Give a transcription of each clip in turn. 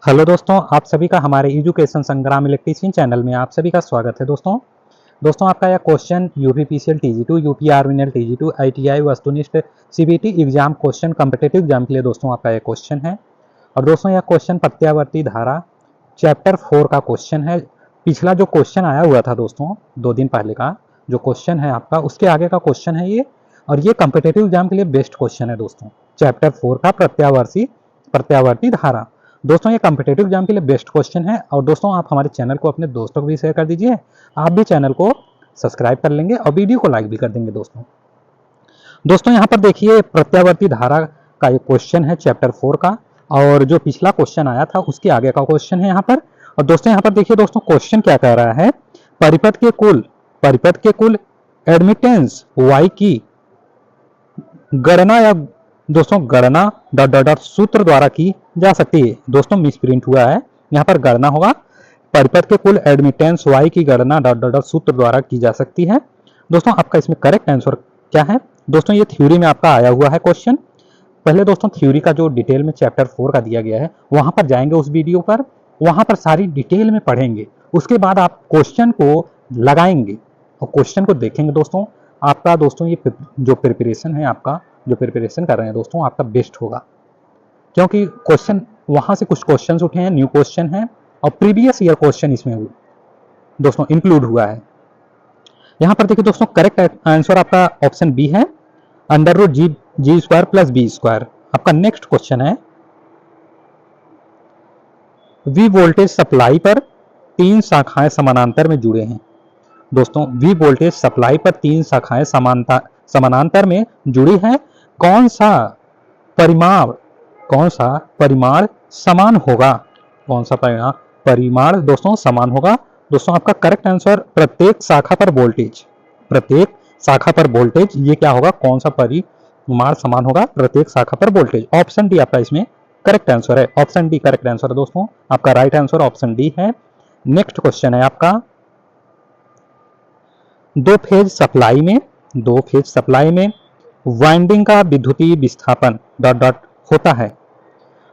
Hello दोस्तों, आप सभी का हमारे एजुकेशन संग्राम इलेक्ट्रीशियन चैनल में आप सभी का स्वागत है। दोस्तों आपका यह क्वेश्चन यूपीपीसीएल टीजी2, यूपीआरवीएनएल टीजी2, आईटीआई वस्तुनिष्ठ CBT exam question competitive exam के लिए दोस्तों आपका यह क्वेश्चन है। और दोस्तों यह क्वेश्चन प्रत्यावर्ती धारा चैप्टर 4 का क्वेश्चन है। पिछला जो क्वेश्चन आया हुआ था दोस्तों 2 दिन पहले का जो क्वेश्चन है आपका, उसके आगे का क्वेश्चन है ये। और ये कॉम्पिटिटिव एग्जाम के लिए बेस्ट क्वेश्चन है दोस्तों, चैप्टर 4 का प्रत्यावर्ती धारा। दोस्तों ये कॉम्पिटिटिव एग्जाम के लिए बेस्ट क्वेश्चन है। और दोस्तों आप हमारे चैनल को अपने दोस्तों को भी शेयर कर दीजिए, आप भी चैनल को सब्सक्राइब कर लेंगे और वीडियो को लाइक भी कर देंगे। दोस्तों यहाँ पर देखिए प्रत्यावर्ती धारा का ये क्वेश्चन है चैप्टर 4 का, और जो पिछला क्वेश्चन आया था उसके आगे का क्वेश्चन है यहाँ पर। और दोस्तों यहाँ पर देखिए दोस्तों क्वेश्चन क्या कह रहा है, परिपथ के कुल एडमिटेंस y की गणना या दोस्तों गणना डॉट डॉट डॉट सूत्र द्वारा की जा सकती है। दोस्तों मिस प्रिंट हुआ है, यहाँ पर गणना होगा। परिपथ के कुल एडमिटेंस y की गणना डॉट डॉट डॉट सूत्र द्वारा की जा सकती है। दोस्तों आपका इसमें करेक्ट आंसर क्या है? दोस्तों ये थ्योरी में आपका आया हुआ है क्वेश्चन। पहले दोस्तों थ्योरी का जो डिटेल में चैप्टर 4 का दिया गया है वहां पर जाएंगे, उस वीडियो पर वहां पर सारी डिटेल में पढ़ेंगे। उसके बाद आप क्वेश्चन को लगाएंगे और क्वेश्चन को देखेंगे। दोस्तों आपका दोस्तों ये जो प्रिपरेशन है, आपका जो प्रिपरेशन कर रहे हैं दोस्तों, आपका बेस्ट होगा। क्योंकि क्वेश्चन वहां से कुछ क्वेश्चन उठे हैं, न्यू क्वेश्चन है और प्रीवियस ईयर क्वेश्चन इसमें दोस्तों इंक्लूड हुआ है। यहां पर देखिए दोस्तों करेक्ट आंसर आपका ऑप्शन बी है, अंडर रूट जी स्क्वायर प्लस बी स्क्वायर। आपका नेक्स्ट क्वेश्चन है, वी वोल्टेज सप्लाई पर 3 शाखाएं समानांतर में जुड़े हैं। दोस्तों वी वोल्टेज सप्लाई पर 3 शाखाएं समानांतर में जुड़ी हैं। कौन सा परिमाण समान होगा? कौन सा परिमाण दोस्तों समान होगा? दोस्तों आपका करेक्ट आंसर प्रत्येक शाखा पर वोल्टेज ये क्या होगा, कौन सा परिमाण समान होगा? प्रत्येक शाखा पर वोल्टेज। ऑप्शन डी आपका इसमें करेक्ट आंसर है, ऑप्शन डी करेक्ट आंसर है दोस्तों, आपका राइट आंसर ऑप्शन डी है। नेक्स्ट क्वेश्चन है आपका, दो फेज सप्लाई में वाइंडिंग का विद्युतीय विस्थापन डॉट डॉट होता है।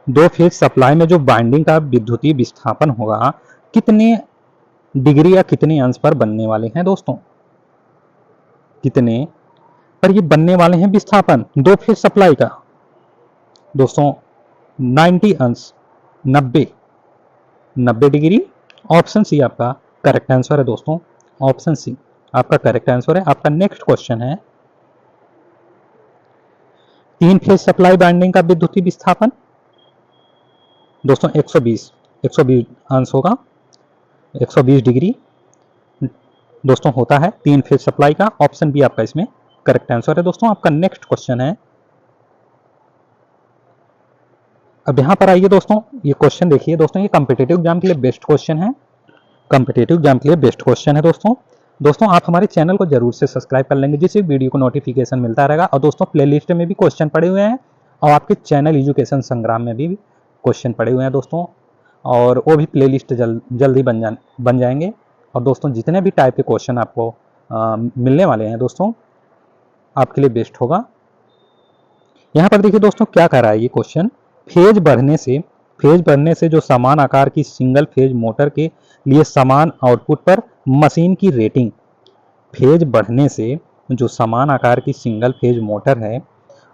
2 फेज सप्लाई में जो वाइंडिंग का विद्युतीय विस्थापन होगा कितने डिग्री या कितने अंश पर बनने वाले हैं दोस्तों? कितने पर ये बनने वाले हैं विस्थापन 2 फेज सप्लाई का? दोस्तों 90 अंश, 90 डिग्री। ऑप्शन सी आपका करेक्ट आंसर है दोस्तों, ऑप्शन सी आपका करेक्ट आंसर है। आपका नेक्स्ट क्वेश्चन है, 3 फेज सप्लाई वाइंडिंग का विद्युतीय विस्थापन दोस्तों 120 अंश होगा, 120 डिग्री दोस्तों होता है 3 फेज सप्लाई का। ऑप्शन बी आपका इसमें करेक्ट आंसर है दोस्तों। आपका नेक्स्ट क्वेश्चन है, अब यहां पर आइए दोस्तों, ये क्वेश्चन देखिए दोस्तों, ये कॉम्पिटिटिव एग्जाम के लिए बेस्ट क्वेश्चन है, कॉम्पिटिटिव एग्जाम के लिए बेस्ट क्वेश्चन है दोस्तों आप हमारे चैनल को जरूर से सब्सक्राइब कर लेंगे, जिससे वीडियो को नोटिफिकेशन मिलता रहेगा। और दोस्तों प्लेलिस्ट में भी क्वेश्चन पड़े हुए हैं और आपके चैनल एजुकेशन संग्राम में भी क्वेश्चन पड़े हुए हैं दोस्तों, और वो भी प्लेलिस्ट जल्दी बन जाएंगे। और दोस्तों जितने भी टाइप के क्वेश्चन आपको मिलने वाले हैं दोस्तों, आपके लिए बेस्ट होगा। यहाँ पर देखिए दोस्तों क्या कर रहा है ये क्वेश्चन, फेज बढ़ने से जो समान आकार की सिंगल फेज मोटर के लिए समान आउटपुट पर मशीन की रेटिंग, फेज बढ़ने से जो समान आकार की सिंगल फेज मोटर है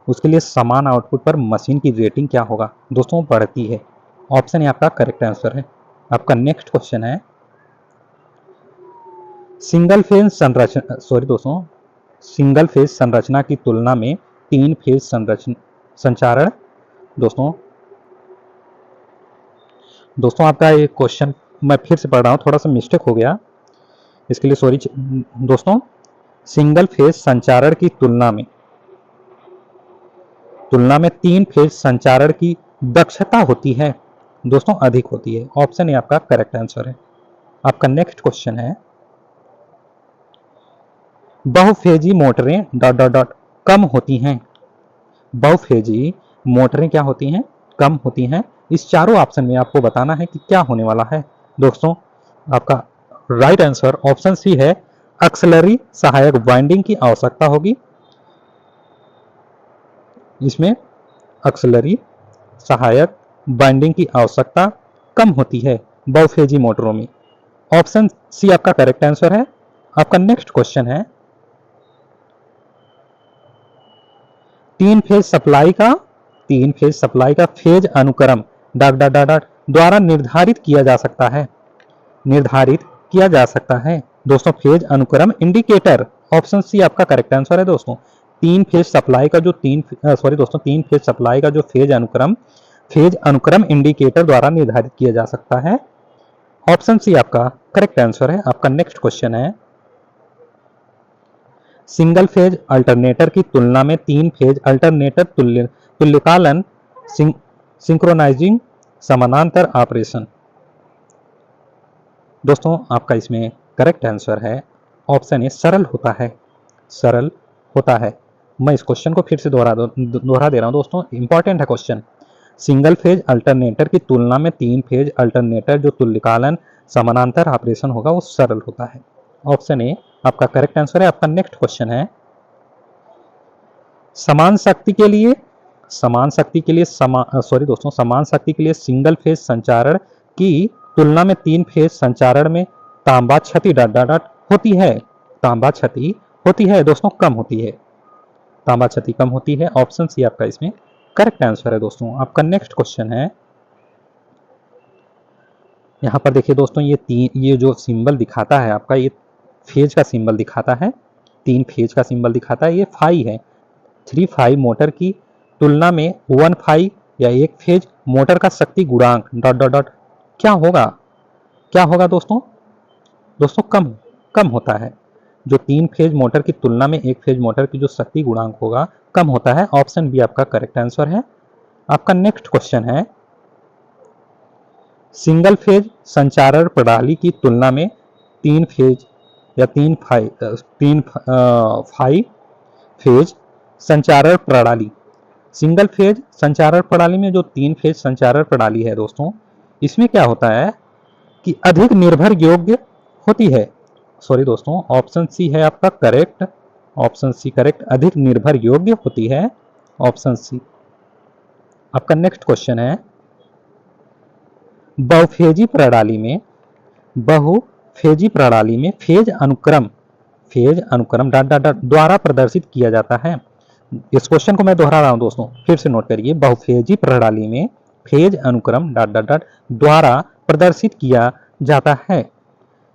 उसके लिए समान आउटपुट पर मशीन की रेटिंग क्या होगा? दोस्तों बढ़ती है। ऑप्शन ए आपका करेक्ट आंसर है। आपका नेक्स्ट क्वेश्चन है, सिंगल फेज संरचना की तुलना में 3 फेज संचारण दोस्तों आपका ये क्वेश्चन मैं फिर से पढ़ रहा हूँ, थोड़ा सा मिस्टेक हो गया, इसके लिए सॉरी दोस्तों। सिंगल फेज संचारण की तुलना में 3 फेज संचारण की दक्षता होती है दोस्तों, अधिक होती है। ऑप्शन ए आपका करेक्ट आंसर है। आपका नेक्स्ट क्वेश्चन है, बहुफेजी मोटरें डॉट डॉट डॉट कम होती हैं। बहुफेजी मोटरें क्या होती हैं? कम होती हैं। इस चारों ऑप्शन में आपको बताना है कि क्या होने वाला है दोस्तों। आपका राइट आंसर ऑप्शन सी है, एक्सलरी सहायक वाइंडिंग की आवश्यकता होगी। इसमें एक्सलरी सहायक बाइंडिंग की आवश्यकता कम होती है बहुफेजी मोटरों में? ऑप्शन सी आपका करेक्ट आंसर है। आपका नेक्स्ट क्वेश्चन है, तीन फेज सप्लाई का फेज अनुक्रम डॉट डॉट डॉट डॉट द्वारा निर्धारित किया जा सकता है। निर्धारित किया जा सकता है दोस्तों फेज अनुक्रम इंडिकेटर। ऑप्शन सी आपका करेक्ट आंसर है दोस्तों। तीन फेज सप्लाई का जो तीन फेज सप्लाई का जो फेज अनुक्रम इंडिकेटर द्वारा निर्धारित किया जा सकता है। ऑप्शन सी आपका करेक्ट आंसर है। आपका नेक्स्ट क्वेश्चन है, सिंगल फेज अल्टरनेटर की तुलना में तीन फेज अल्टरनेटर तुल्यकालन सिंक्रोनाइजिंग समानांतर ऑपरेशन। दोस्तों आपका इसमें करेक्ट आंसर है ऑप्शन ए सरल होता है। सरल होता है। मैं इस क्वेश्चन को फिर से दोहरा दे रहा हूं दोस्तों, इंपॉर्टेंट है क्वेश्चन। सिंगल फेज अल्टरनेटर की तुलना में तीन फेज अल्टरनेटर जो तुल्यकालन समानांतर ऑपरेशन होगा वो सरल होता है। ऑप्शन ए आपका करेक्ट आंसर है। आपका नेक्स्ट क्वेश्चन है, समान शक्ति के लिए सिंगल फेज संचारण की तुलना में तीन फेज संचारण में तांबा क्षति डॉट डॉट डॉट होती है। तांबा क्षति होती है दोस्तों, कम होती है। तांबा क्षति कम होती है। ऑप्शन सी आपका इसमें करेक्ट आंसर है दोस्तों। आपका नेक्स्ट क्वेश्चन है, यहां पर देखिए दोस्तों ये जो सिंबल दिखाता है आपका, ये फेज का सिंबल दिखाता है, तीन फेज का सिंबल दिखाता है। ये फाई है। 3 मोटर की तुलना में 1 या एक फेज मोटर का शक्ति गुणांक डॉट डॉट डॉट क्या होगा दोस्तों? कम होता है। जो तीन फेज मोटर की तुलना में एक फेज मोटर की जो शक्ति गुणांक होगा कम होता है। ऑप्शन बी आपका करेक्ट आंसर है। आपका नेक्स्ट क्वेश्चन है, सिंगल फेज संचारण प्रणाली की तुलना में तीन फाई फेज संचारण प्रणाली, सिंगल फेज संचारण प्रणाली में जो तीन फेज संचारण प्रणाली है दोस्तों, इसमें क्या होता है कि अधिक निर्भर योग्य होती है। सॉरी दोस्तों, ऑप्शन सी है आपका करेक्ट। ऑप्शन सी करेक्ट, अधिक निर्भर योग्य होती है। Option C. आपका नेक्स्ट क्वेश्चन है, बहुफेजी प्रणाली में फेज अनुक्रम डॉट डॉट डॉट द्वारा प्रदर्शित किया जाता है। इस क्वेश्चन को मैं दोहरा रहा हूं दोस्तों, फिर से नोट करिए। बहुफेजी प्रणाली में फेज अनुक्रम डॉट डॉट डॉट द्वारा प्रदर्शित किया जाता है।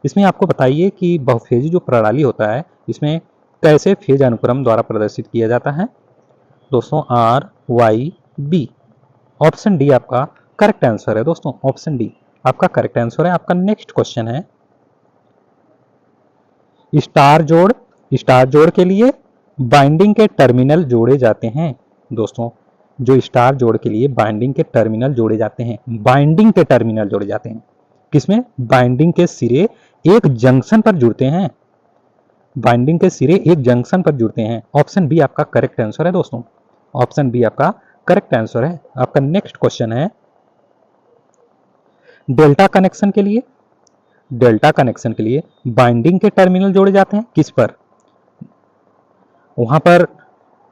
इसमें आपको बताइए कि बहुफेजी जो प्रणाली होता है इसमें कैसे फेज अनुक्रम द्वारा प्रदर्शित किया जाता है दोस्तों? RYB। ऑप्शन डी आपका करेक्ट आंसर है दोस्तों। ऑप्शन डी आपका करेक्ट आंसर है। आपका नेक्स्ट क्वेश्चन है, स्टार जोड़ के लिए बाइंडिंग के टर्मिनल जोड़े जाते हैं दोस्तों। जो स्टार जोड़ के लिए बाइंडिंग के टर्मिनल जोड़े जाते हैं, किसमें? बाइंडिंग के सिरे एक जंक्शन पर जुड़ते हैं। ऑप्शन बी आपका करेक्ट आंसर है दोस्तों। ऑप्शन बी आपका करेक्ट आंसर है। आपका नेक्स्ट क्वेश्चन है, डेल्टा कनेक्शन के लिए बाइंडिंग के टर्मिनल जोड़े जाते हैं किस पर? वहां पर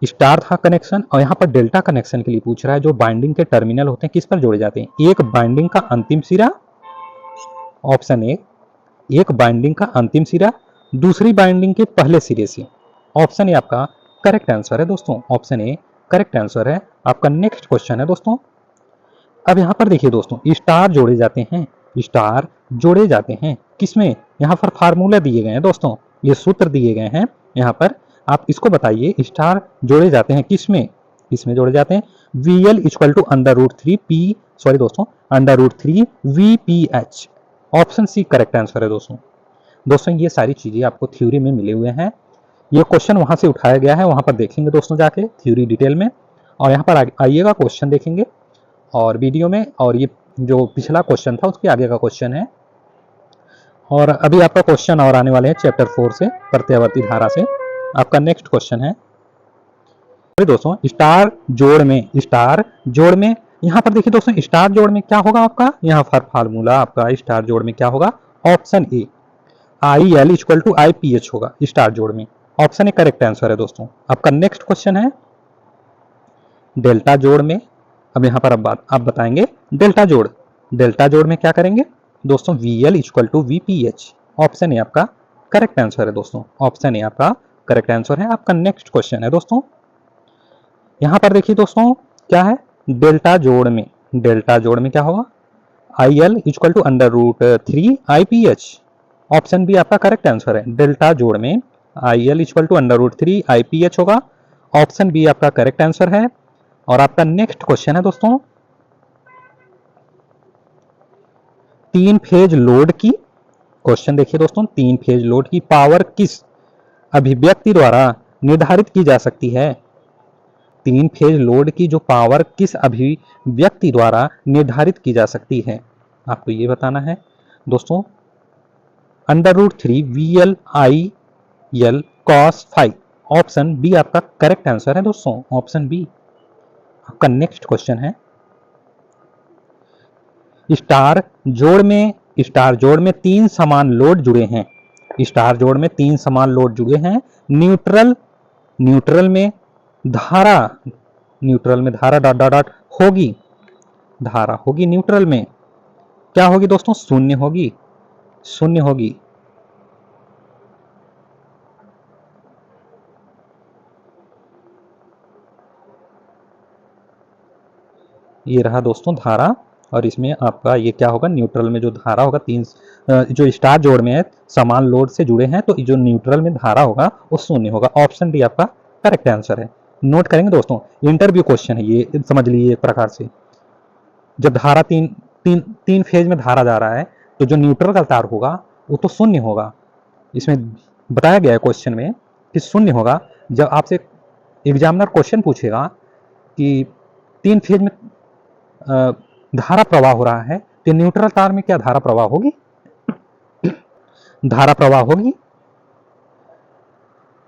स्टार था कनेक्शन और यहाँ पर डेल्टा कनेक्शन के लिए पूछ रहा है, जो बाइंडिंग के टर्मिनल होते हैं किस पर जोड़े जाते हैं? एक बाइंडिंग का अंतिम सिरा, ऑप्शन ए एक बाइंडिंग का अंतिम सिरा दूसरी बाइंडिंग के पहले सिरे से। ऑप्शन ए आपका करेक्ट आंसर है दोस्तों। ऑप्शन ए करेक्ट आंसर है। आपका नेक्स्ट क्वेश्चन है दोस्तों, अब यहाँ पर देखिए दोस्तों, स्टार जोड़े जाते हैं किसमें? यहाँ पर फार्मूला दिए गए हैं दोस्तों, ये सूत्र दिए गए हैं यहाँ पर। आप इसको बताइए, स्टार जोड़े जाते हैं किसमें जोड़े जाते हैं? VL equal to √3 VPH। Option C correct answer है दोस्तों ये सारी चीजें आपको थ्योरी में मिले हुए हैं। ये क्वेश्चन वहां से उठाया गया है, वहां पर देखेंगे दोस्तों जाके थ्योरी डिटेल में, और यहाँ पर आइएगा क्वेश्चन देखेंगे और वीडियो में। और ये जो पिछला क्वेश्चन था उसके आगे का क्वेश्चन है। और अभी आपका क्वेश्चन और आने वाले हैं चैप्टर 4 से, प्रत्यावर्ती धारा से। आपका नेक्स्ट क्वेश्चन है दोस्तों, स्टार जोड़ में यहाँ पर देखिए दोस्तों, स्टार जोड़ में क्या होगा आपका? यहाँ पर फार्मूला आपका स्टार जोड़ में क्या होगा? Option A IL equal to IPH होगा स्टार जोड़ में। ऑप्शन ए करेक्ट आंसर है दोस्तों। आपका नेक्स्ट क्वेश्चन है, डेल्टा जोड़ में। अब यहाँ पर आप बताएंगे डेल्टा जोड़ डेल्टा जोड़ में क्या करेंगे दोस्तों, VL equal to VPH। Option A आपका करेक्ट आंसर है दोस्तों, ऑप्शन ए आपका करेक्ट आंसर है। आपका नेक्स्ट क्वेश्चन है दोस्तों, यहां पर देखिए दोस्तों क्या है, डेल्टा जोड़ में क्या होगा, IL equal to under root 3 IPH। Option B आपका करेक्ट आंसर है। डेल्टा जोड़ में IL equal to under root 3 IPH होगा। ऑप्शन बी आपका करेक्ट आंसर है। और आपका नेक्स्ट क्वेश्चन है दोस्तों, 3 फेज लोड की, क्वेश्चन देखिए दोस्तों, 3 फेज लोड की पावर किस अभिव्यक्ति द्वारा निर्धारित की जा सकती है। 3 फेज लोड की जो पावर किस अभिव्यक्ति द्वारा निर्धारित की जा सकती है, आपको ये बताना है दोस्तों। Under root 3 VL cos 5। Option B आपका करेक्ट आंसर है दोस्तों, ऑप्शन बी। आपका नेक्स्ट क्वेश्चन है, स्टार जोड़ में 3 समान लोड जुड़े हैं। स्टार जोड़ में 3 समान लोड जुड़े हैं। न्यूट्रल में धारा डॉट डॉट डॉट होगी, धारा होगी न्यूट्रल में क्या होगी दोस्तों, शून्य होगी। ये रहा दोस्तों धारा, और इसमें आपका ये क्या होगा, न्यूट्रल में जो धारा होगा, 3 जो स्टार जोड़ में है समान लोड से जुड़े हैं, तो जो न्यूट्रल में धारा होगा वो शून्य होगा। ऑप्शन डी आपका करेक्ट आंसर है। नोट करेंगे दोस्तों, इंटरव्यू क्वेश्चन है ये, समझ लीजिए एक प्रकार से। जब धारा तीन फेज में धारा जा रहा है, तो जो न्यूट्रल का तार होगा वो तो शून्य होगा। इसमें बताया गया है क्वेश्चन में कि शून्य होगा। जब आपसे एग्जामिनर क्वेश्चन पूछेगा कि 3 फेज में धारा प्रवाह हो रहा है, तो न्यूट्रल तार में क्या धारा प्रवाह होगी, धारा प्रवाह होगी,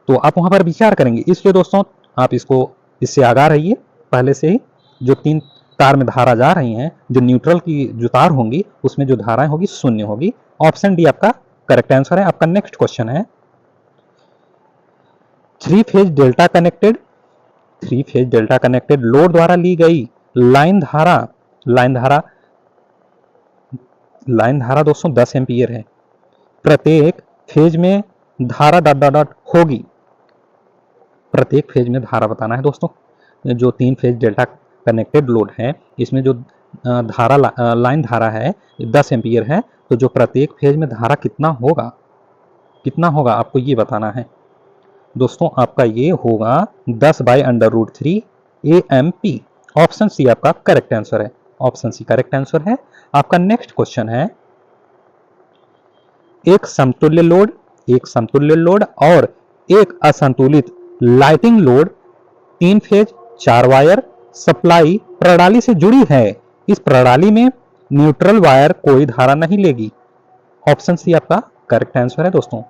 तो आप वहां पर विचार करेंगे। इसलिए दोस्तों आप इससे आगाह रहिए पहले से ही। जो 3 तार में धारा जा रही हैं, जो न्यूट्रल की जो तार होंगी उसमें जो धाराएं होगी शून्य होगी। ऑप्शन डी आपका करेक्ट आंसर है। आपका नेक्स्ट क्वेश्चन है, 3 फेज डेल्टा कनेक्टेड लोड द्वारा ली गई लाइन धारा दोस्तों 10 एम्पीयर है। प्रत्येक फेज में धारा डॉट डॉट डॉट होगी, प्रत्येक फेज में धारा बताना है दोस्तों। जो 3 फेज डेल्टा कनेक्टेड लोड है, इसमें जो लाइन धारा है 10 एम्पीयर है, तो जो प्रत्येक फेज में धारा कितना होगा आपको ये बताना है दोस्तों। आपका ये होगा 10 by under root 3 AMP। Option C आपका करेक्ट आंसर है, ऑप्शन सी करेक्ट आंसर है। आपका नेक्स्ट क्वेश्चन है, एक समतुल्य लोड और एक असंतुलित lighting load 3 phase 4 wire supply प्रणाली से जुड़ी है। इस प्रणाली में न्यूट्रल वायर कोई धारा नहीं लेगी। ऑप्शन सी आपका करेक्ट आंसर है दोस्तों।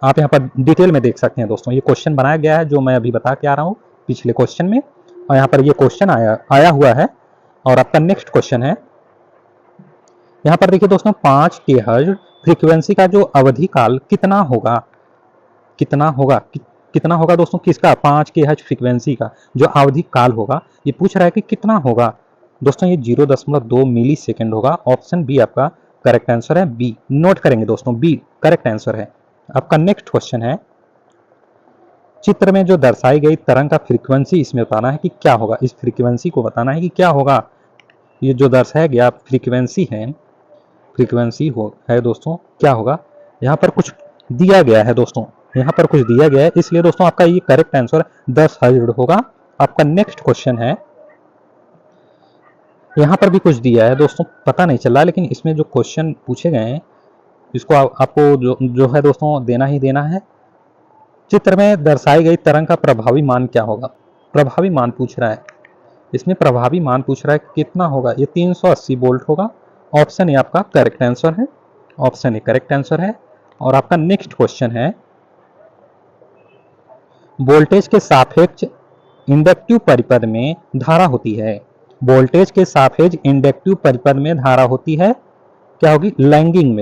आप यहां पर डिटेल में देख सकते हैं दोस्तों, ये क्वेश्चन बनाया गया है जो मैं अभी बता के आ रहा हूं पिछले क्वेश्चन में, और यहां पर ये क्वेश्चन आया हुआ है। और आपका नेक्स्ट क्वेश्चन है, यहां पर देखिए दोस्तों 5 GHz फ्रीक्वेंसी का जो अवधि काल कितना होगा दोस्तों, किसका 5 GHz फ्रीक्वेंसी का जो अवधि काल होगा, ये पूछ रहा है कि कितना होगा दोस्तों। ये 0.2 मिली सेकेंड होगा। ऑप्शन बी आपका करेक्ट आंसर है, बी। नोट करेंगे दोस्तों, बी करेक्ट आंसर है। आपका नेक्स्ट क्वेश्चन है, चित्र में जो दर्शाई गई तरंग का फ्रीक्वेंसी इसमें बताना है कि क्या होगा, इस फ्रीक्वेंसी को बताना है कि क्या होगा। ये जो दर्शाया गया फ्रीक्वेंसी है दोस्तों, क्या होगा। यहाँ पर कुछ दिया गया है दोस्तों, इसलिए दोस्तों आपका ये करेक्ट आंसर 10 हर्ट्ज होगा। आपका नेक्स्ट क्वेश्चन है, यहाँ पर भी कुछ दिया है दोस्तों, पता नहीं चल रहा, लेकिन इसमें जो क्वेश्चन पूछे गए हैं इसको आपको जो है दोस्तों देना ही देना है। चित्र में दर्शाई गई तरंग का प्रभावी मान क्या होगा, प्रभावी मान पूछ रहा है। इसमें प्रभावी मान पूछ रहा है कितना होगा, ये 380 वोल्ट होगा। ऑप्शन ए आपका करेक्ट आंसर है, ऑप्शन ए करेक्ट आंसर है। और आपका नेक्स्ट क्वेश्चन है, वोल्टेज के सापेक्ष इंडक्टिव परिपथ में धारा होती है। वोल्टेज के सापेक्ष इंडक्टिव परिपथ में धारा होती है, क्या होगी, लैंगिंग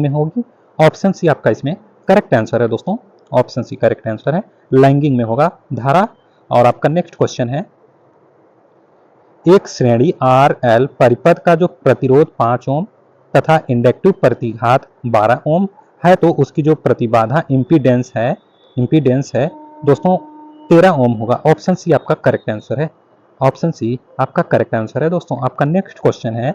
में होगी। ऑप्शन सी आपका इसमें करेक्ट आंसर है दोस्तों, ऑप्शन सी करेक्ट आंसर है, लैंगिंग में होगा धारा। और आपका नेक्स्ट क्वेश्चन है, एक श्रेणी आर एल परिपथ का जो प्रतिरोध 5 ओम तथा इंडक्टिव प्रतिघात 12 ओम है, तो उसकी जो प्रतिबाधा इम्पीडेंस है दोस्तों 13 ओम होगा। ऑप्शन सी आपका करेक्ट आंसर है। ऑप्शन सी आपका करेक्ट आंसर है। दोस्तों आपका नेक्स्ट क्वेश्चन है,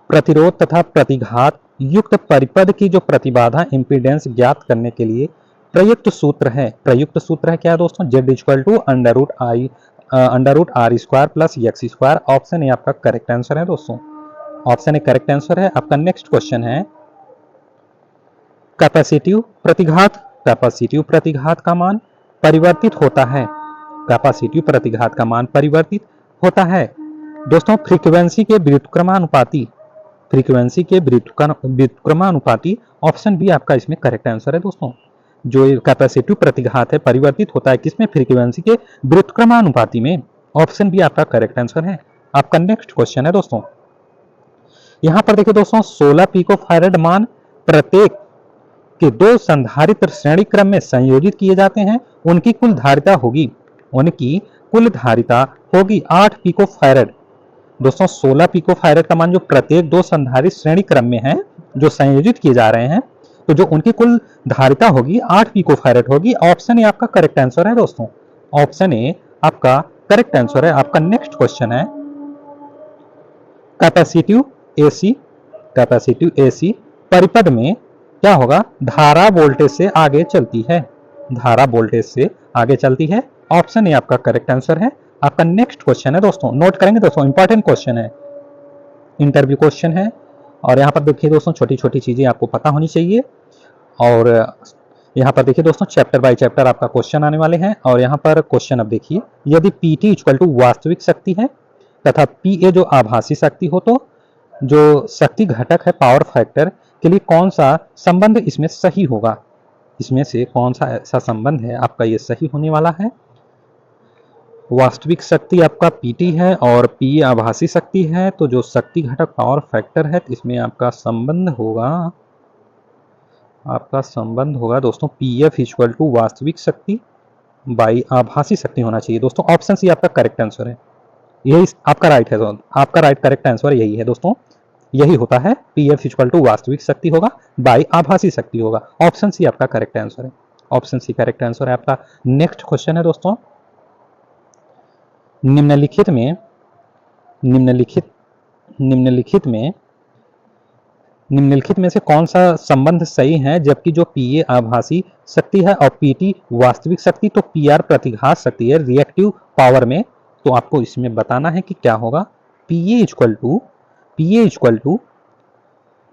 प्रतिरोध तथा प्रतिघात युक्त परिपथ की जो प्रतिबाधा इम्पीडेंस ज्ञात करने के लिए प्रयुक्त सूत्र है। प्रयुक्त सूत्र है क्या दोस्तों? Z equal to under root R square plus X square. Option A आपका करेक्ट आंसर है दोस्तों। ऑप्शन ए करेक्ट आंसर है। आपका नेक्स्ट क्वेश्चन है, कैपेसिटिव प्रतिघात। कैपेसिटिव प्रतिघात का मान परिवर्तित होता है। कैपेसिटिव प्रतिघात का मान परिवर्तित होता है दोस्तों फ्रीक्वेंसी के व्युत्क्रमानुपाती। फ्रीक्वेंसी के व्युत्क्रमानुपाती। ऑप्शन बी आपका इसमें करेक्ट आंसर है दोस्तों। जो कैपेसिटिव प्रतिघात है परिवर्तित होता है किसमें? फ्रीक्वेंसी के व्युत्क्रमानुपाती में। ऑप्शन बी आपका करेक्ट आंसर है। आपका नेक्स्ट क्वेश्चन है दोस्तों, यहां पर देखिए दोस्तों 16 पिको फैराड मान प्रत्येक के 2 संधारित्र श्रेणी क्रम में संयोजित किए जाते हैं। उनकी कुल धारिता होगी 8 पिको फैराड। दोस्तों 16 पिको फैराड का मान जो प्रत्येक 2 संधारित्र श्रेणी क्रम में है जो संयोजित किए जा रहे हैं, तो जो उनकी कुल धारिता होगी 8 पिको फैराड होगी। ऑप्शन ए आपका करेक्ट आंसर है दोस्तों। ऑप्शन ए आपका करेक्ट आंसर है। आपका नेक्स्ट क्वेश्चन है, कैपेसिटिव एसी परिपथ में क्या होगा? धारा वोल्टेज से आगे चलती है। धारा वोल्टेज से आगे चलती है। ऑप्शन ए आपका करेक्ट आंसर है। आपका नेक्स्ट क्वेश्चन है दोस्तों, नोट करेंगे दोस्तों, इंपॉर्टेंट क्वेश्चन है, इंटरव्यू क्वेश्चन है। और यहाँ पर देखिए दोस्तों छोटी छोटी चीजें आपको पता होनी चाहिए। और यहाँ पर देखिए दोस्तों चैप्टर बाय चैप्टर आपका क्वेश्चन आने वाले हैं। और यहाँ पर क्वेश्चन अब देखिए, यदि PT इक्वल टू वास्तविक शक्ति है तथा PA जो आभासी शक्ति हो, तो जो शक्ति घटक है पावर फैक्टर के लिए कौन सा संबंध इसमें सही होगा? इसमें से कौन सा ऐसा संबंध है आपका ये सही होने वाला है? वास्तविक शक्ति आपका PT है और PA आभासी शक्ति है, तो जो शक्ति घटक पावर फैक्टर है इसमें आपका संबंध होगा दोस्तों PF इक्वल टू वास्तविक शक्ति बाई आभासी शक्ति होना चाहिए दोस्तों। ऑप्शन सी आपका करेक्ट आंसर है। यही आपका राइट है। आपका राइट करेक्ट आंसर यही है दोस्तों, यही होता है। PF इक्वल टू वास्तविक शक्ति होगा बाई आभासी शक्ति होगा। ऑप्शन सी आपका करेक्ट आंसर है। ऑप्शन सी करेक्ट आंसर है आपका। नेक्स्ट क्वेश्चन है दोस्तों, निम्नलिखित में से कौन सा संबंध सही है? जबकि जो PA आभासी शक्ति है और PT वास्तविक शक्ति, तो PR प्रतिघात शक्ति है रिएक्टिव पावर में। तो आपको इसमें बताना है कि क्या होगा। PA equal to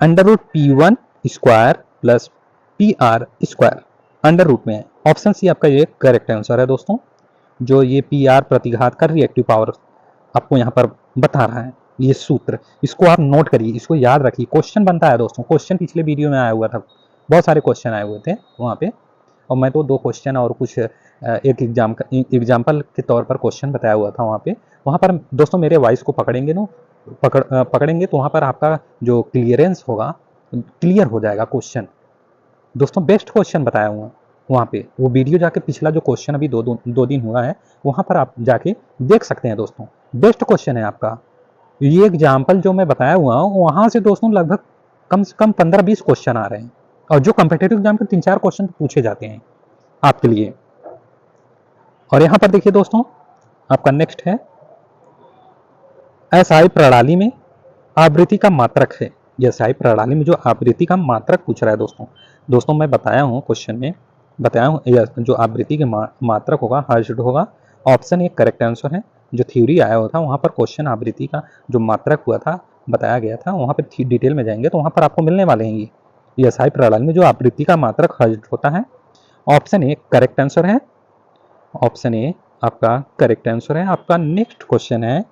under root P1 square plus PR square under root में है। ऑप्शन सी आपका ये करेक्ट आंसर है दोस्तों। जो ये PR प्रतिघात का रिएक्टिव पावर आपको यहाँ पर बता रहा है, ये सूत्र, इसको आप नोट करिए, इसको याद रखिए। क्वेश्चन बनता है दोस्तों, क्वेश्चन पिछले वीडियो में आया हुआ था, बहुत सारे क्वेश्चन आए हुए थे वहाँ पे, और मैं तो 2 क्वेश्चन और कुछ एक एग्जाम्पल के तौर पर क्वेश्चन बताया हुआ था वहाँ पे। वहाँ पर दोस्तों मेरे वॉइस को पकड़ेंगे तो वहाँ पर आपका जो क्लियरेंस होगा, क्लियर हो जाएगा क्वेश्चन। दोस्तों बेस्ट क्वेश्चन बताया हुआ वहाँ पे, वो वीडियो जाके पिछला जो क्वेश्चन अभी 2 दिन हुआ है वहाँ पर आप जाके देख सकते हैं दोस्तों। बेस्ट क्वेश्चन है आपका। ये एग्जाम्पल जो मैं बताया हुआ हूँ वहाँ से दोस्तों लगभग कम से कम 15-20 क्वेश्चन आ रहे हैं, और जो कम्पिटेटिव एग्जाम के 3-4 क्वेश्चन पूछे जाते हैं आपके लिए। और यहाँ पर देखिए दोस्तों आपका नेक्स्ट है, SI प्रणाली में आवृत्ति का मात्रक है। SI प्रणाली में जो आवृत्ति का मात्रक पूछ रहा है दोस्तों मैं बताया हूँ क्वेश्चन में, बताया हूँ जो आवृत्ति के मात्रक होगा हर्ट्ज होगा। ऑप्शन ए करेक्ट आंसर है। जो थ्योरी आया हुआ था वहाँ पर क्वेश्चन आवृत्ति का जो मात्रक हुआ था बताया गया था, वहाँ पर डिटेल में जाएंगे तो वहाँ पर आपको मिलने वाले हैं ये SI प्रणाली में जो आवृत्ति का मात्रक हर्ट्ज होता है। ऑप्शन ए करेक्ट आंसर है। ऑप्शन ए आपका करेक्ट आंसर है। आपका नेक्स्ट क्वेश्चन है,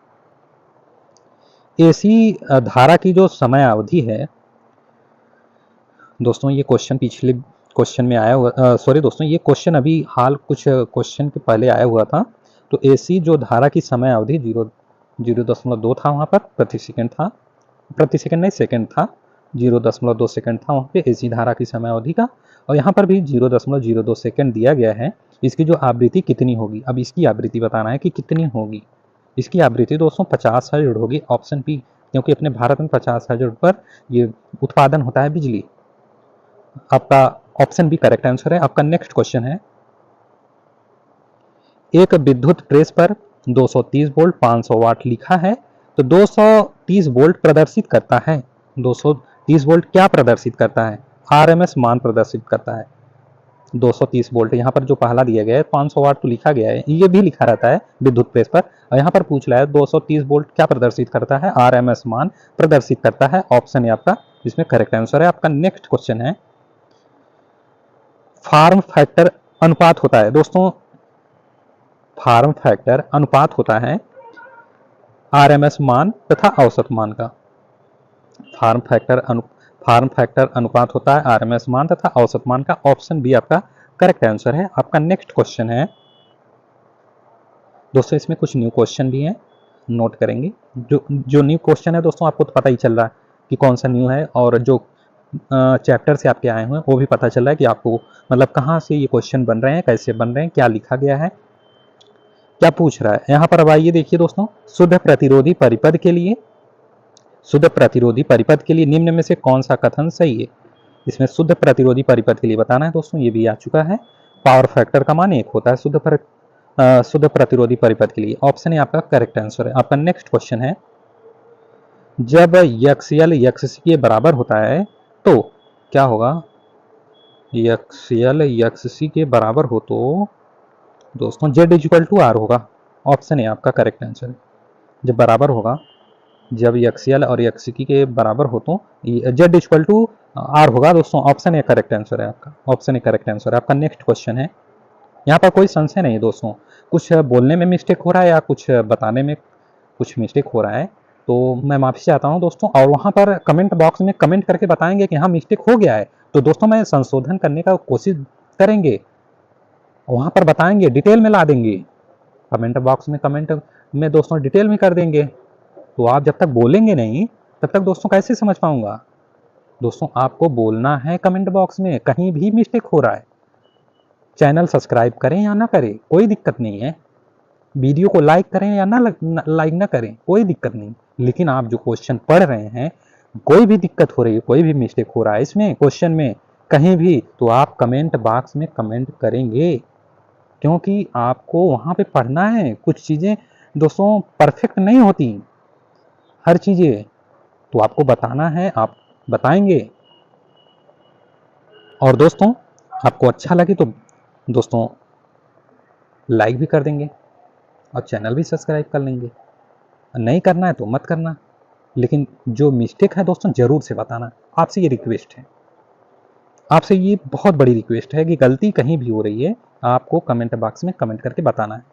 AC धारा की जो समय अवधि है दोस्तों, ये क्वेश्चन पिछले क्वेश्चन में आया हुआ, सॉरी दोस्तों ये क्वेश्चन अभी हाल कुछ क्वेश्चन के पहले आया हुआ था। तो AC जो धारा की समय अवधि 0.2 था वहाँ पर, प्रति सेकंड नहीं सेकंड था, 0.2 सेकंड था वहाँ पे AC धारा की समय अवधि का। और यहाँ पर भी 0.02 सेकंड दिया गया है। इसकी जो आवृत्ति कितनी होगी। अब इसकी आवृत्ति बताना है कि कितनी होगी। इसकी आवृत्ति दोस्तों 50 हर्ट्ज होगी, ऑप्शन बी, क्योंकि अपने भारत में 50 हर्ट्ज पर ये उत्पादन होता है बिजली। आपका ऑप्शन बी करेक्ट आंसर है। आपका नेक्स्ट क्वेश्चन है, एक विद्युत प्रेस पर 230 वोल्ट 500 वाट लिखा है, तो 230 वोल्ट प्रदर्शित करता है। 230 वोल्ट क्या प्रदर्शित करता है? आरएमएस मान प्रदर्शित करता है। 230 वोल्ट यहाँ पर जो पहला दिया गया है, 500 वाट तो लिखा गया है, ये भी लिखा रहता है विद्युत प्रेस पर, और यहाँ पर पूछ रहा है 230 वोल्ट क्या प्रदर्शित करता है? आरएमएस मान प्रदर्शित करता है। ऑप्शन है आपका इसमें करेक्ट आंसर है। आपका नेक्स्ट क्वेश्चन है, फार्म फैक्टर अनुपात होता है दोस्तों, फार्म फैक्टर अनुपात होता है आरएमएस मान तथा औसत मान का। फार्म फैक्टर अनुपात होता है आरएमएस मान तथा औसत मान का। ऑप्शन बी आपका करेक्ट आंसर है। आपका नेक्स्ट क्वेश्चन है दोस्तों, इसमें कुछ न्यू क्वेश्चन भी हैं, नोट करेंगे। जो न्यू क्वेश्चन है दोस्तों, आपको तो पता ही चल रहा है कि कौन सा न्यू है, और जो चैप्टर से आपके आए हुए हैं वो भी पता चल रहा है कि आपको मतलब कहाँ से ये क्वेश्चन बन रहे हैं, कैसे बन रहे हैं, क्या लिखा गया है, क्या पूछ रहा है। यहाँ पर अब आइए देखिए दोस्तों, शुद्ध प्रतिरोधी परिपथ के लिए, शुद्ध प्रतिरोधी परिपथ के लिए निम्न में से कौन सा कथन सही है। इसमें शुद्ध प्रतिरोधी परिपथ के लिए बताना है दोस्तों, ये भी आ चुका है। पावर फैक्टर का मान 1 होता है शुद्ध प्रतिरोधी परिपथ के लिए। ऑप्शन है आपका करेक्ट आंसर है। आपका नेक्स्ट क्वेश्चन है, जब यक्सएल यक्ससी के बराबर होता है तो क्या होगा? यक्सएल यक्ससी के बराबर हो तो दोस्तों Z=R होगा। ऑप्शन है आपका करेक्ट आंसर है। जब बराबर होगा, जब यक्सएल और यक्ससी के बराबर हो तो Z=R होगा दोस्तों। ऑप्शन ए करेक्ट आंसर है आपका, ऑप्शन ए करेक्ट आंसर है। आपका नेक्स्ट क्वेश्चन है, यहाँ पर कोई संशय नहीं दोस्तों, कुछ बोलने में मिस्टेक हो रहा है या कुछ बताने में कुछ मिस्टेक हो रहा है तो मैं माफी चाहता हूँ दोस्तों, और वहाँ पर कमेंट बॉक्स में कमेंट करके बताएंगे कि हाँ मिस्टेक हो गया है, तो दोस्तों मैं संशोधन करने का कोशिश करेंगे, वहाँ पर बताएंगे, डिटेल में ला देंगे। कमेंट बॉक्स में कमेंट में दोस्तों डिटेल में कर देंगे। तो आप जब तक बोलेंगे नहीं तब तक दोस्तों कैसे समझ पाऊंगा। दोस्तों आपको बोलना है कमेंट बॉक्स में, कहीं भी मिस्टेक हो रहा है। चैनल सब्सक्राइब करें या ना करें कोई दिक्कत नहीं है, वीडियो को लाइक करें या लाइक ना करें कोई दिक्कत नहीं, लेकिन आप जो क्वेश्चन पढ़ रहे हैं, कोई भी दिक्कत हो रही है, कोई भी मिस्टेक हो रहा है इसमें क्वेश्चन में कहीं भी, तो आप कमेंट बॉक्स में कमेंट करेंगे, क्योंकि आपको वहां पे पढ़ना है। कुछ चीजें दोस्तों परफेक्ट नहीं होती हर चीजें, तो आपको बताना है, आप बताएंगे। और दोस्तों आपको अच्छा लगे तो दोस्तों लाइक भी कर देंगे और चैनल भी सब्सक्राइब कर लेंगे। नहीं करना है तो मत करना, लेकिन जो मिस्टेक है दोस्तों जरूर से बताना। आपसे ये रिक्वेस्ट है, आपसे ये बहुत बड़ी रिक्वेस्ट है कि गलती कहीं भी हो रही है आपको कमेंट बॉक्स में कमेंट करके बताना है।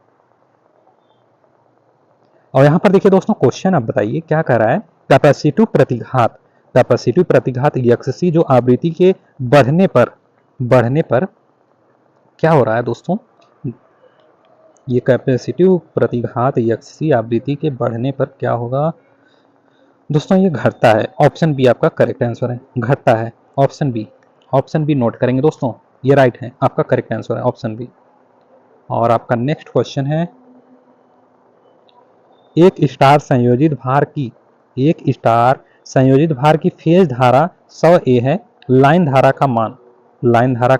और यहाँ पर देखिए दोस्तों, क्वेश्चन आप बताइए क्या कह रहा है। कैपेसिटिव प्रतिघात, कैपेसिटिव प्रतिघात यक्ससी जो आवृत्ति के बढ़ने पर क्या हो रहा है दोस्तों? ये कैपेसिटिव प्रतिघात यक्ससी आवृत्ति के बढ़ने पर क्या होगा दोस्तों? ये घटता है। ऑप्शन बी आपका करेक्ट आंसर है, घटता है। Option B, option B note करेंगे दोस्तों, ये राइट है, आपका करेक्ट आंसर है ऑप्शन बी। और आपका नेक्स्ट क्वेश्चन है, एक स्टार संयोजित भार की फेज धारा 100 ए है, लाइन धारा का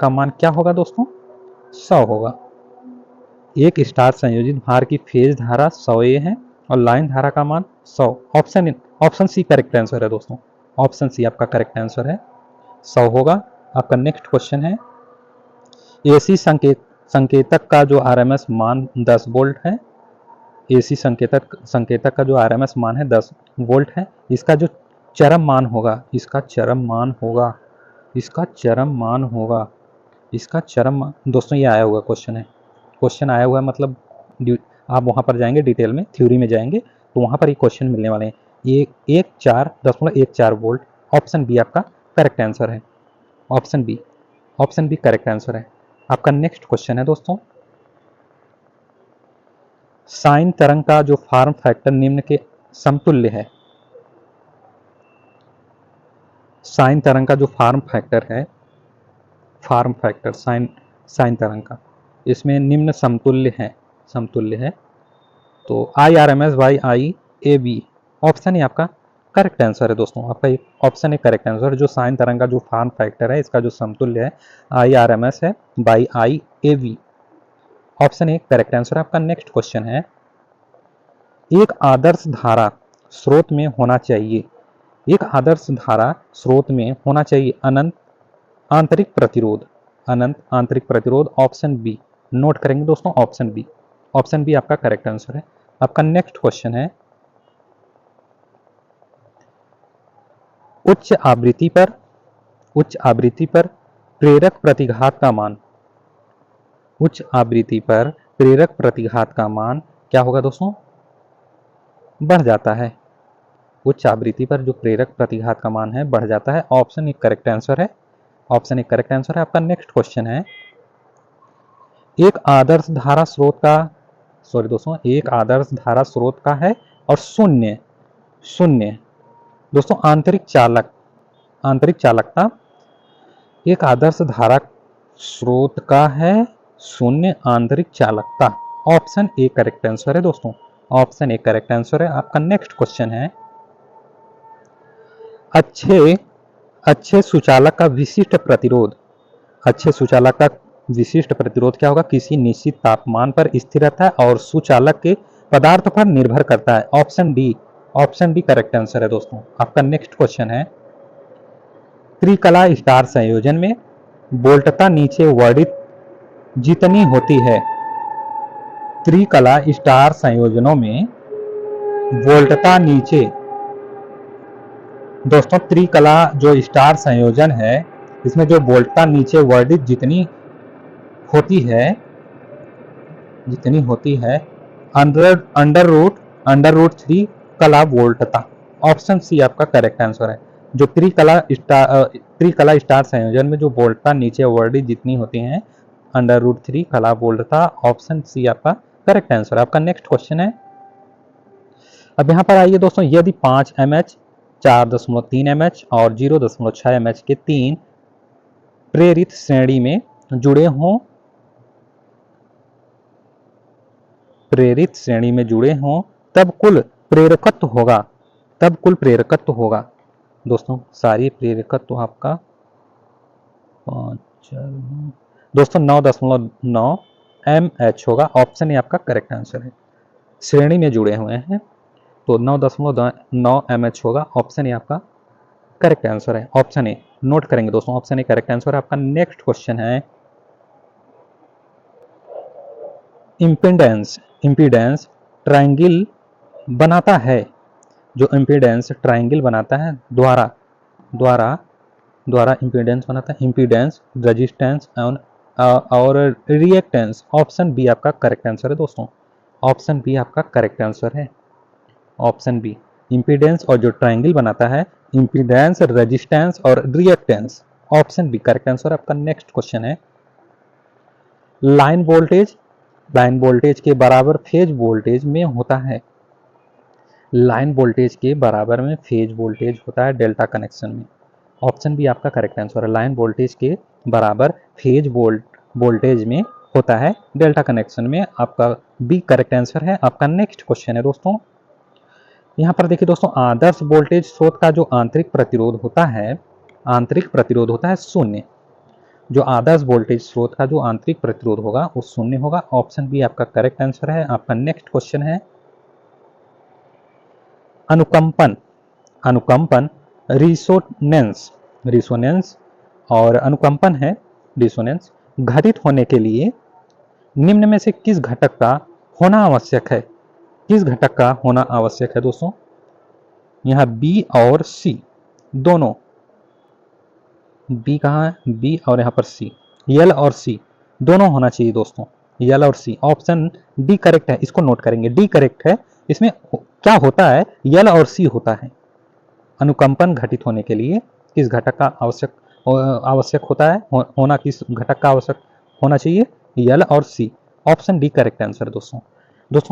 मान क्या होगा दोस्तों? 100 होगा। एक स्टार संयोजित भार की फेज धारा 100 ए है और लाइन धारा का मान 100। ऑप्शन सी करेक्ट आंसर है दोस्तों, ऑप्शन सी आपका करेक्ट आंसर है, 100 होगा। आपका नेक्स्ट क्वेश्चन है, एसी संकेतक का जो आरएमएस मान 10 वोल्ट है, एसी संकेतक का जो आरएमएस मान है 10 वोल्ट है, इसका जो चरम मान होगा, इसका चरम मान दोस्तों ये आया हुआ क्वेश्चन है, क्वेश्चन आया हुआ है, मतलब आप वहां पर जाएंगे डिटेल में, थ्योरी में जाएंगे तो वहां पर ये क्वेश्चन मिलने वाले हैं। ये 14.14 वोल्ट। ऑप्शन बी आपका करेक्ट आंसर है, ऑप्शन बी करेक्ट आंसर है। आपका नेक्स्ट क्वेश्चन है दोस्तों, साइन तरंग का जो फॉर्म फैक्टर निम्न के समतुल्य है, साइन तरंग का जो फॉर्म फैक्टर है, साइन तरंग का इसमें निम्न समतुल्य है। तो IRMS बाई IAB ऑप्शन ही आपका करेक्ट आंसर है दोस्तों। आपका एक ऑप्शन है करेक्ट आंसर। जो साइन तरंग का जो फॉर्म फैक्टर है, इसका जो समतुल्य है IRMS है by IAB, option A correct answer. आपका नेक्स्ट क्वेश्चन है, एक आदर्श धारा स्रोत में होना चाहिए, एक आदर्श धारा स्रोत में होना चाहिए अनंत आंतरिक प्रतिरोध, अनंत आंतरिक प्रतिरोध, ऑप्शन बी। नोट करेंगे दोस्तों, ऑप्शन बी, ऑप्शन बी आपका करेक्ट आंसर है। आपका नेक्स्ट क्वेश्चन है, उच्च आवृत्ति पर प्रेरक प्रतिघात का मान, उच्च आवृत्ति पर प्रेरक प्रतिघात का मान क्या होगा दोस्तों? बढ़ जाता है। उच्च आवृत्ति पर जो प्रेरक प्रतिघात का मान है बढ़ जाता है, ऑप्शन एक करेक्ट आंसर है, ऑप्शन एक करेक्ट आंसर है। आपका नेक्स्ट क्वेश्चन है, एक आदर्श धारा स्रोत का, सॉरी दोस्तों, एक आदर्श धारा स्रोत का है और शून्य शून्य दोस्तों आंतरिक चालकता एक आदर्श धारा स्रोत का है, शून्य आंतरिक चालकता, ऑप्शन ए करेक्ट आंसर है दोस्तों, ऑप्शन ए करेक्ट आंसर है। आपका नेक्स्ट क्वेश्चन है, अच्छे सुचालक का विशिष्ट प्रतिरोध, अच्छे सुचालक का विशिष्ट प्रतिरोध क्या होगा? किसी निश्चित तापमान पर स्थिर रहता है और सुचालक के पदार्थ पर निर्भर करता है, option D, option D correct answer है दोस्तों। आपका नेक्स्ट क्वेश्चन है, त्रिकला स्टार संयोजन में वोल्टता नीचे वर्णित जितनी होती है, त्रिकला स्टार संयोजनों में वोल्टता नीचे, दोस्तों त्रिकला जो स्टार संयोजन है इसमें जो वोल्टता नीचे वर्णित जितनी होती है अंडर रूट 3 कला वोल्टता, ऑप्शन सी आपका करेक्ट आंसर है। जो त्रिकला स्टार संयोजन में जो वोल्टता नीचे वर्णित जितनी होती हैं अंडर रूट 3 कला वोल्टता, ऑप्शन सी आपका करेक्ट आंसर है। आपका नेक्स्ट क्वेश्चन है, अब यहाँ पर आइए दोस्तों, यदि 5 mH 4.3 mH और 0.6 mH के तीन प्रेरित श्रेणी में जुड़े हों तब कुल प्रेरकत्व होगा दोस्तों, सारी प्रेरकत्व आपका दोस्तों 9.9 mH होगा, ऑप्शन ए आपका करेक्ट आंसर है। श्रेणी में जुड़े हुए हैं तो 9.9 mH होगा, ऑप्शन ए आपका करेक्ट आंसर है, ऑप्शन ए। नोट करेंगे दोस्तों, ऑप्शन ए करेक्ट आंसर है। आपका नेक्स्ट क्वेश्चन है, इंपीडेंस ट्रायंगल बनाता है, जो इंपीडेंस ट्रायंगल बनाता है द्वारा इंपीडेंस बनाता है, इंपीडेंस, रेजिस्टेंस और रिएक्टेंस, ऑप्शन बी आपका करेक्ट आंसर है दोस्तों, ऑप्शन बी आपका करेक्ट आंसर है, ऑप्शन बी। इंपीडेंस और जो ट्रायंगल बनाता है, इंपीडेंस, रेजिस्टेंस और reactance, option B correct answer. आपका नेक्स्ट क्वेश्चन है, लाइन वोल्टेज के बराबर फेज वोल्टेज में होता है, लाइन वोल्टेज के बराबर में फेज वोल्टेज होता है डेल्टा कनेक्शन में, ऑप्शन बी आपका करेक्ट आंसर है। लाइन वोल्टेज के बराबर फेज वोल्टेज में होता है डेल्टा कनेक्शन में, आपका बी करेक्ट आंसर है। आपका नेक्स्ट क्वेश्चन है दोस्तों, यहाँ पर देखिए दोस्तों, आदर्श वोल्टेज स्रोत का जो आंतरिक प्रतिरोध होता है शून्य, जो आदर्श वोल्टेज स्रोत का जो आंतरिक प्रतिरोध होगा वो शून्य होगा, ऑप्शन बी आपका करेक्ट आंसर है। आपका नेक्स्ट क्वेश्चन है, अनुकंपन रिसोनेंस और अनुकंपन है रिसोनेंस घटित होने के लिए निम्न में से किस घटक का होना आवश्यक है, किस घटक का होना आवश्यक है दोस्तों? यहाँ बी और सी दोनों, बी कहाँ है? बी और यहाँ पर सी, यल और सी दोनों होना चाहिए दोस्तों, यल और सी, ऑप्शन डी करेक्ट है, इसको नोट करेंगे, डी करेक्ट है। इसमें क्या होता है? यल और सी होता है। अनुकंपन घटित होने के लिए किस घटक का आवश्यक होता है, होना किस घटक का आवश्यक होना चाहिए? यल और सी, ऑप्शन डी करेक्ट आंसर दोस्तों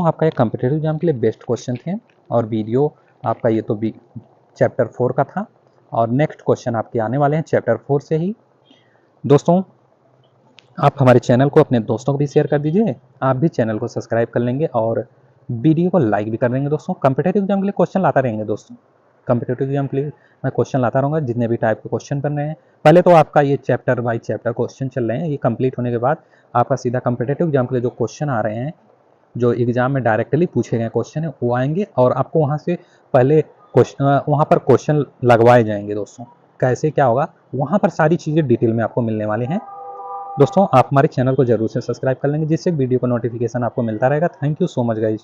आपका ये कॉम्पिटेटिव एग्जाम के लिए बेस्ट क्वेश्चन थे और वीडियो आपका ये तो चैप्टर 4 का था और नेक्स्ट क्वेश्चन आपके आने वाले हैं चैप्टर 4 से ही। दोस्तों आप हमारे चैनल को अपने दोस्तों को भी शेयर कर दीजिए। आप भी चैनल को सब्सक्राइब कर लेंगे और वीडियो को लाइक भी कर देंगे दोस्तों। कॉम्पिटेटिव एग्जाम के लिए क्वेश्चन लाता रहेंगे दोस्तों। कॉम्पिटेटिव एग्जाम के लिए मैं क्वेश्चन लाता रहूँगा, जितने भी टाइप के क्वेश्चन बन रहे हैं। पहले तो आपका ये चैप्टर बाई चैप्टर क्वेश्चन चल रहे हैं, ये कंप्लीट होने के बाद आपका सीधा कॉम्पिटेटिव एग्जाम के लिए जो क्वेश्चन आ रहे हैं, जो एग्जाम में डायरेक्टली पूछे गए क्वेश्चन है, वो आएंगे और आपको वहाँ से पहले क्वेश्चन, वहाँ पर क्वेश्चन लगवाए जाएंगे दोस्तों। कैसे क्या होगा, वहाँ पर सारी चीज़ें डिटेल में आपको मिलने वाली हैं दोस्तों। आप हमारे चैनल को जरूर से सब्सक्राइब कर लेंगे, जिससे वीडियो का नोटिफिकेशन आपको मिलता रहेगा। Thank you so much guys.